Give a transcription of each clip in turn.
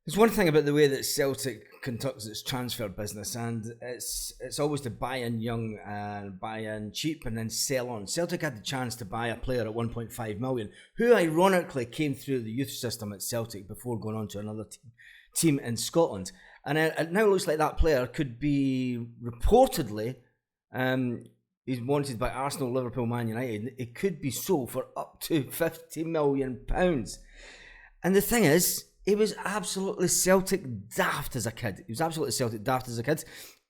There's one thing about the way that Celtic conducts its transfer business, and it's always to buy in young and buy in cheap and then sell on. Celtic had the chance to buy a player at 1.5 million, who ironically came through the youth system at Celtic before going on to another team in Scotland. And it now looks like that player could be reportedly, he's wanted by Arsenal, Liverpool, Man United. It could be sold for up to £50 million. And the thing is, he was absolutely Celtic daft as a kid.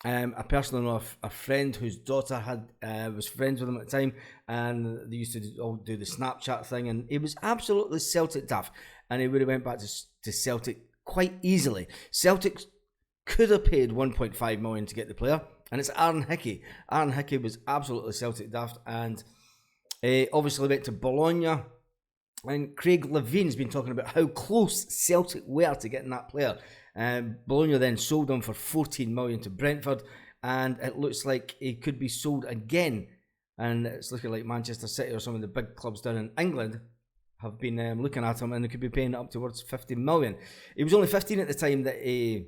I personally know a friend whose daughter was friends with him at the time, and they used to all do the Snapchat thing, and he was absolutely Celtic daft, and he would have went back to Celtic quite easily. Celtic could have paid 1.5 million to get the player, and it's Aaron Hickey. Aaron Hickey was absolutely Celtic daft, and obviously went to Bologna. And Craig Levine's been talking about how close Celtic were to getting that player. Bologna then sold him for 14 million to Brentford, and it looks like he could be sold again. And it's looking like Manchester City or some of the big clubs down in England have been looking at him, and they could be paying up towards 50 million. He was only 15 at the time that he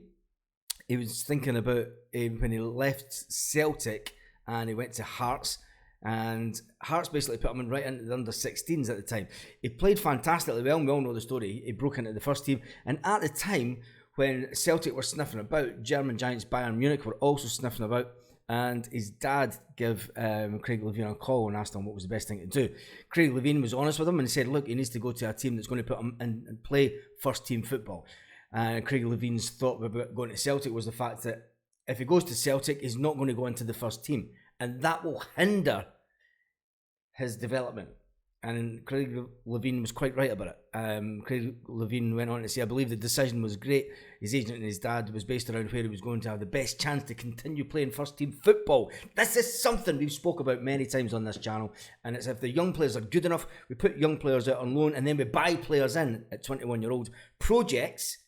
was thinking about when he left Celtic and he went to Hearts. And Hearts basically put him right into the under-16s at the time. He played fantastically well, and we all know the story. He broke into the first team. And at the time, when Celtic were sniffing about, German giants Bayern Munich were also sniffing about. And his dad gave Craig Levine a call and asked him what was the best thing to do. Craig Levine was honest with him and said, look, he needs to go to a team that's going to put him in and play first-team football. And Craig Levine's thought about going to Celtic was the fact that if he goes to Celtic, he's not going to go into the first team. And that will hinder his development. And Craig Levine was quite right about it. Craig Levine went on to say, I believe the decision was great. His agent and his dad was based around where he was going to have the best chance to continue playing first team football. This is something we've spoke about many times on this channel, and it's if the young players are good enough, we put young players out on loan, and then we buy players in at 21-year-olds. Projects,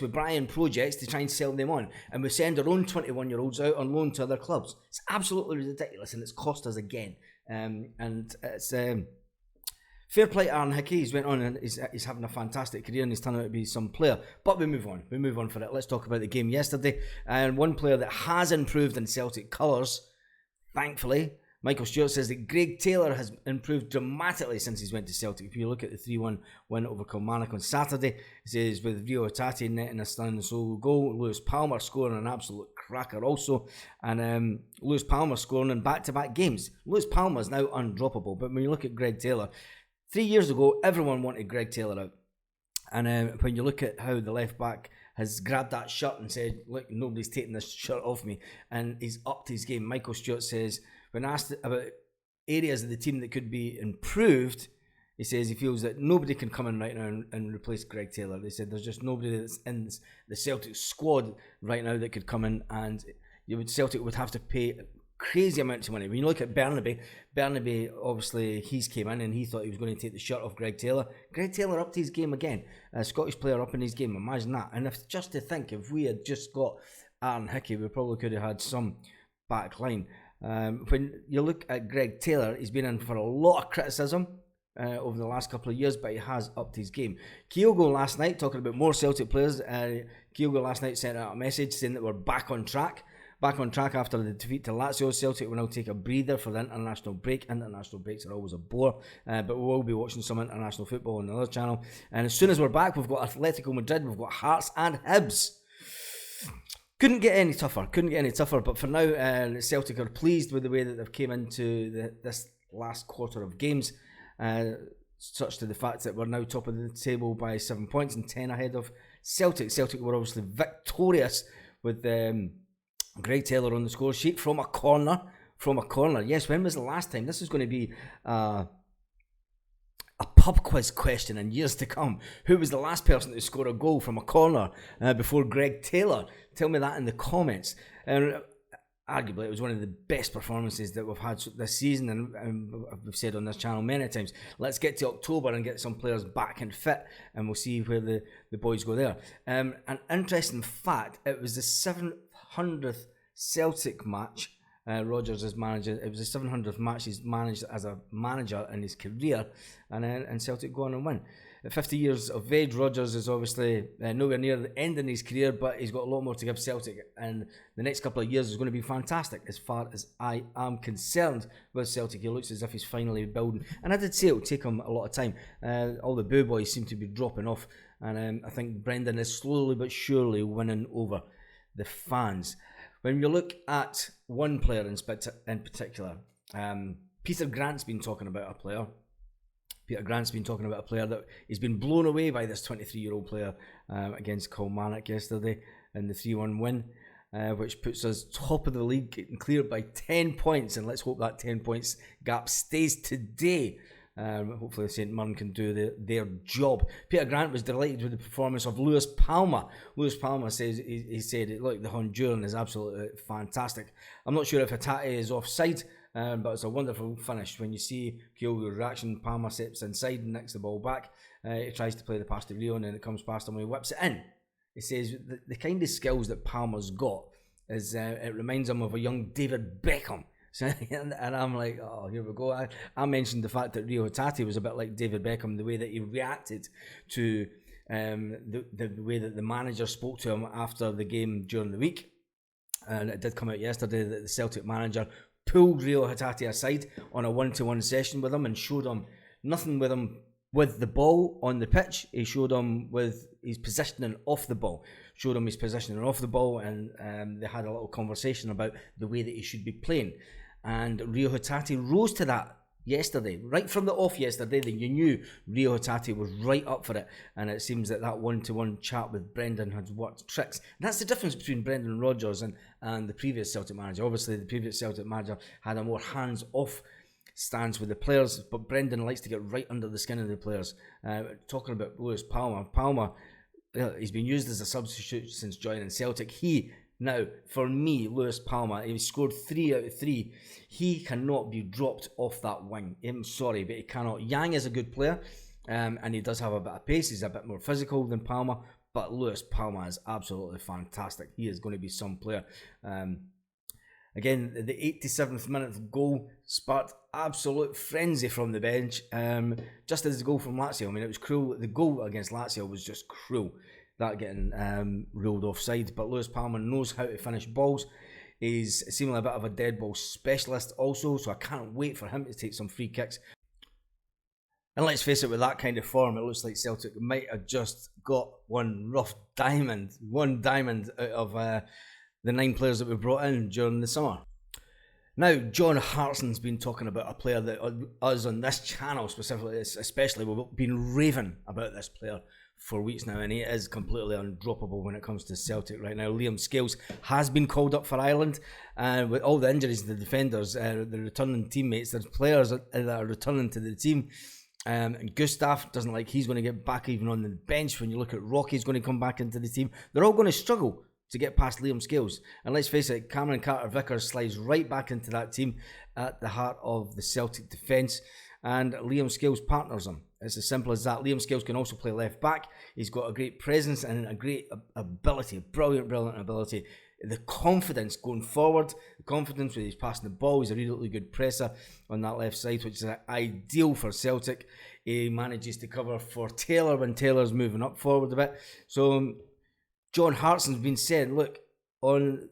we buy in projects to try and sell them on, and we send our own 21-year-olds out on loan to other clubs. It's absolutely ridiculous, and it's cost us again. And it's fair play to Aaron Hickey. He's went on and he's having a fantastic career, and he's turned out to be some player. But we move on for it. Let's talk about the game yesterday. And one player that has improved in Celtic colours, thankfully, Michael Stewart says that Greg Taylor has improved dramatically since he's went to Celtic. If you look at the 3-1 win over Kilmarnock on Saturday, he says with Rio Hatate netting a stunning solo goal, Lewis Palmer scoring an absolute cracker also, and Lewis Palmer scoring in back-to-back games. Lewis Palmer is now undroppable, but when you look at Greg Taylor, 3 years ago, everyone wanted Greg Taylor out. And when you look at how the left-back has grabbed that shirt and said, look, nobody's taking this shirt off me, and he's upped his game. Michael Stewart says, when asked about areas of the team that could be improved, he says he feels that nobody can come in right now and replace Greg Taylor. They said there's just nobody that's in the Celtic squad right now that could come in, and Celtic would have to pay crazy amounts of money. When you look at Bernaby obviously he's came in and he thought he was going to take the shirt off Greg Taylor. Greg Taylor upped his game again. A Scottish player up in his game, imagine that. And just to think, if we had just got Aaron Hickey, we probably could have had some back line. When you look at Greg Taylor, he's been in for a lot of criticism over the last couple of years, but he has upped his game. Kyogo last night, talking about more Celtic players, Kyogo last night sent out a message saying that we're back on track after the defeat to Lazio. Celtic will now take a breather for the international break. International breaks are always a bore, but we will be watching some international football on the other channel. And as soon as we're back, we've got Atletico Madrid, we've got Hearts and Hibs. Couldn't get any tougher, but for now, Celtic are pleased with the way that they've came into this last quarter of games, such to the fact that we're now top of the table by 7 points and 10 ahead of Celtic. Celtic were obviously victorious with Greg Taylor on the score sheet from a corner. Yes, when was the last time? This is going to be a pub quiz question in years to come. Who was the last person to score a goal from a corner before Greg Taylor? Tell me that in the comments. Arguably, it was one of the best performances that we've had this season, and we've said on this channel many times, let's get to October and get some players back and fit, and we'll see where the boys go there. An interesting fact, it was the 700th Celtic match Rodgers as manager. It was the 700th match he's managed as a manager in his career, and Celtic go on and win. At 50 years of age, Rodgers is obviously nowhere near the end in his career, but he's got a lot more to give Celtic, and the next couple of years is going to be fantastic as far as I am concerned with Celtic. He looks as if he's finally building, and I did say it would take him a lot of time. All the boo boys seem to be dropping off, and I think Brendan is slowly but surely winning over the fans. When you look at one player in particular, Peter Grant's been talking about a player. Peter Grant's been talking about a player that he's been blown away by, this 23-year-old player against Kilmarnock yesterday in the 3-1 win, which puts us top of the league, getting cleared by 10 points, and let's hope that 10 points gap stays today. Hopefully St Mirren can do their job. Peter Grant was delighted with the performance of Lewis Palmer. Lewis Palmer says he said, look, the Honduran is absolutely fantastic. I'm not sure if Hatate is offside, but it's a wonderful finish. When you see Kyogo's reaction, Palmer steps inside and nicks the ball back. He tries to play the pass to Rio, and then it comes past him and he whips it in. He says the kind of skills that Palmer's got is it reminds him of a young David Beckham. So, and I'm like, oh, here we go. I mentioned the fact that Rio Hatate was a bit like David Beckham, the way that he reacted to the way that the manager spoke to him after the game during the week. And it did come out yesterday that the Celtic manager pulled Rio Hatate aside on a one-to-one session with him and showed him nothing with him with the ball on the pitch. He showed him with his positioning off the ball. And they had a little conversation about the way that he should be playing. And Rio Hatate rose to that yesterday. Right from the off yesterday, then you knew Rio Hatate was right up for it. And it seems that one-to-one chat with Brendan had worked tricks. And that's the difference between Brendan Rodgers and the previous Celtic manager. Obviously, the previous Celtic manager had a more hands-off stance with the players, but Brendan likes to get right under the skin of the players. Talking about Lewis Palmer, he's been used as a substitute since joining Celtic. Now, for me, Lewis Palmer, he scored 3 out of 3. He cannot be dropped off that wing. I'm sorry, but he cannot. Yang is a good player, and he does have a bit of pace. He's a bit more physical than Palmer, but Lewis Palmer is absolutely fantastic. He is going to be some player. Again, the 87th minute goal sparked absolute frenzy from the bench, just as the goal from Lazio. I mean, it was cruel. The goal against Lazio was just cruel, that getting ruled offside. But Lewis Palmer knows how to finish balls. He's seemingly a bit of a dead ball specialist also, so I can't wait for him to take some free kicks. And let's face it, with that kind of form, it looks like Celtic might have just got one diamond out of the 9 players that we brought in during the summer. Now, John Hartson's been talking about a player that us on this channel specifically, especially, we've been raving about this player for weeks now, and he is completely undroppable when it comes to Celtic right now. Liam Scales has been called up for Ireland, with all the injuries, the defenders, the returning teammates, there's players that are returning to the team. And Gustav doesn't like he's going to get back even on the bench. When you look at Rocky's going to come back into the team, they're all going to struggle to get past Liam Scales. And let's face it, Cameron Carter-Vickers slides right back into that team at the heart of the Celtic defence, and Liam Scales partners him. It's as simple as that. Liam Scales can also play left back. He's got a great presence and a great ability, brilliant ability. The confidence going forward, the confidence when he's passing the ball. He's a really good presser on that left side, which is ideal for Celtic. He manages to cover for Taylor when Taylor's moving up forward a bit. So John Hartson's been saying, look, on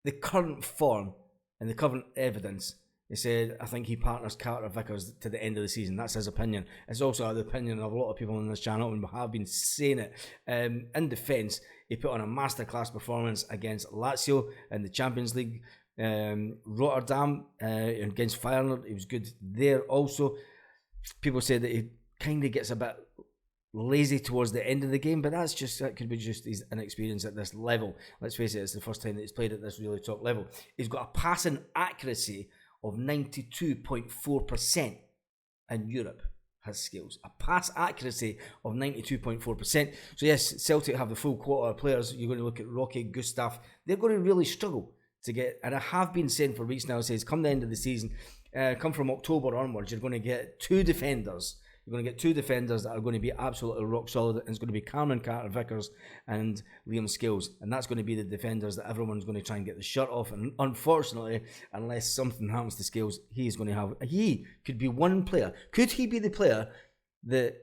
the current form and the current evidence, he said, I think he partners Carter-Vickers to the end of the season. That's his opinion. It's also the opinion of a lot of people on this channel, and have been saying it. In defence, he put on a masterclass performance against Lazio in the Champions League. Rotterdam against Feyenoord, he was good there also. People say that he kind of gets a bit lazy towards the end of the game, but that could be just his inexperience at this level. Let's face it, it's the first time that he's played at this really top level. He's got a passing accuracy of 92.4% in Europe, has Scales. A pass accuracy of 92.4%. So yes, Celtic have the full quota of players. You're going to look at Rocky, Gustav. They're going to really struggle to get, and I have been saying for weeks now, it says come the end of the season, come from October onwards, you're going to get 2 defenders. You're going to get 2 defenders that are going to be absolutely rock solid, and it's going to be Cameron Carter-Vickers and Liam Scales, and that's going to be the defenders that everyone's going to try and get the shirt off. And unfortunately, unless something happens to Scales, he could be one player. Could he be the player that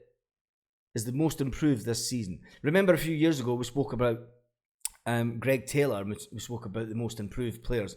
is the most improved this season. Remember a few years ago we spoke about Greg Taylor, we spoke about the most improved players.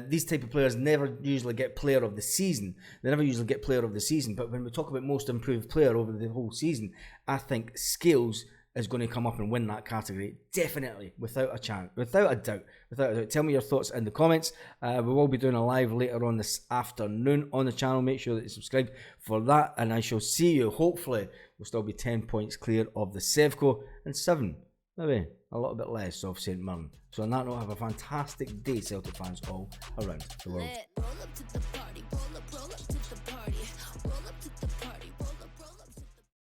These type of players never usually get player of the season. They never usually get player of the season. But when we talk about most improved player over the whole season, I think Scales is going to come up and win that category. Definitely, without a chance, without a doubt. Tell me your thoughts in the comments. We will be doing a live later on this afternoon on the channel. Make sure that you subscribe for that. And I shall see you. Hopefully, we'll still be 10 points clear of the Sevco and 7. Maybe a little bit less of St Mirren. So on that note, have a fantastic day, Celtic fans all around the world.